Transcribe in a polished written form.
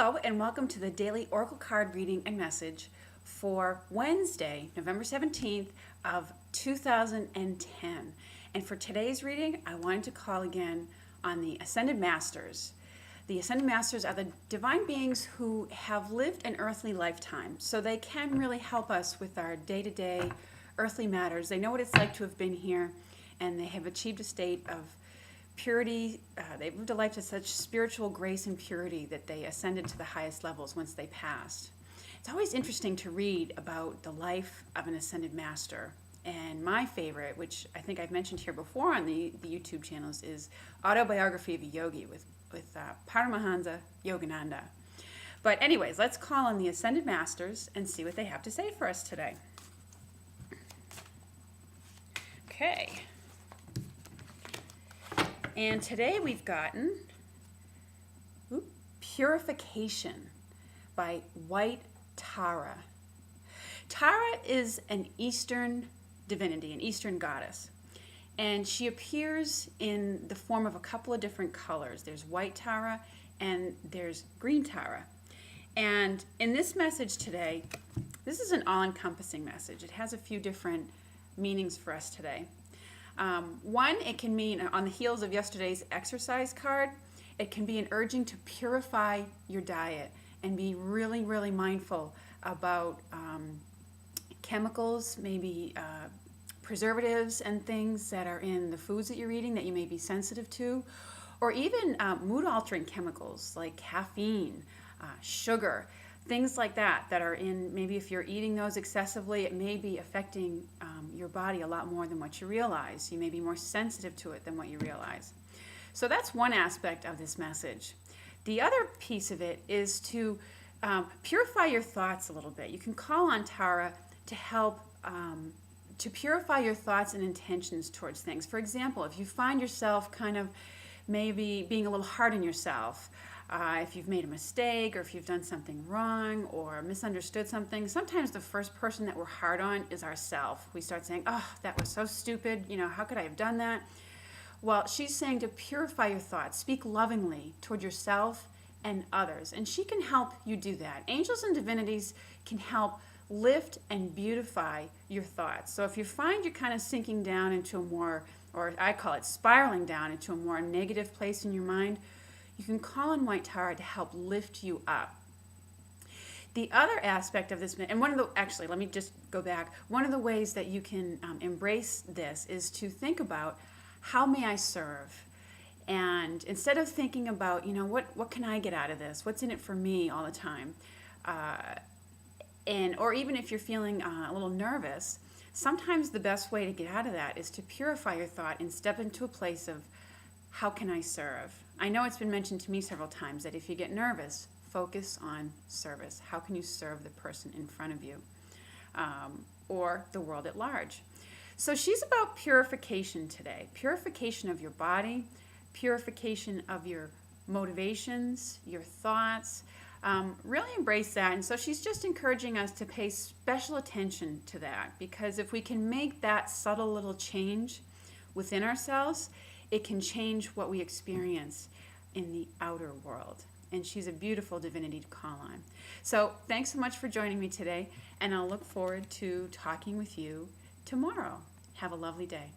Hello and welcome to the daily Oracle card reading and message for Wednesday, November 17th of 2010. And for today's reading, I wanted to call again on the Ascended Masters. The Ascended Masters are the divine beings who have lived an earthly lifetime, so they can really help us with our day-to-day earthly matters. They know what it's like to have been here, and they have achieved a state of purity. They've lived a life of such spiritual grace and purity that they ascended to the highest levels once they passed. It's always interesting to read about the life of an ascended master. And my favorite, which I think I've mentioned here before on the YouTube channels, is Autobiography of a Yogi with Paramahansa Yogananda. But anyways, let's call on the Ascended Masters and see what they have to say for us today. Okay. And today we've gotten Purification by White Tara. Tara is an Eastern divinity, an Eastern goddess. And she appears in the form of a couple of different colors. There's white Tara and there's green Tara. And in this message today, this is an all-encompassing message. It has a few different meanings for us today. One, it can mean, on the heels of yesterday's exercise card, it can be an urging to purify your diet and be really, really mindful about chemicals, maybe preservatives and things that are in the foods that you're eating that you may be sensitive to, or even mood-altering chemicals like caffeine, sugar, things like that are in, maybe if you're eating those excessively, it may be affecting your body a lot more than what you realize. You may be more sensitive to it than what you realize. So that's one aspect of this message. The other piece of it is to purify your thoughts a little bit. You can call on Tara to help to purify your thoughts and intentions towards things. For example, if you find yourself kind of maybe being a little hard on yourself, if you've made a mistake or if you've done something wrong or misunderstood something, sometimes the first person that we're hard on is ourselves. We start saying, oh, that was so stupid, how could I have done that? Well, she's saying to purify your thoughts, speak lovingly toward yourself and others, and she can help you do that. Angels and divinities can help lift and beautify your thoughts. So if you find you're kind of sinking down into a more, or I call it spiraling down into a more negative place in your mind, you can call on White Tara to help lift you up. The other aspect of this, and actually, let me just go back. One of the ways that you can embrace this is to think about, how may I serve? And instead of thinking about, what can I get out of this? What's in it for me all the time? Or even if you're feeling a little nervous, sometimes the best way to get out of that is to purify your thought and step into a place of, how can I serve? I know it's been mentioned to me several times that if you get nervous, focus on service. How can you serve the person in front of you or the world at large? So she's about purification today. Purification of your body, purification of your motivations, your thoughts. Really embrace that. And so she's just encouraging us to pay special attention to that, because if we can make that subtle little change within ourselves, it can change what we experience in the outer world. And she's a beautiful divinity to call on. So thanks so much for joining me today, and I'll look forward to talking with you tomorrow. Have a lovely day.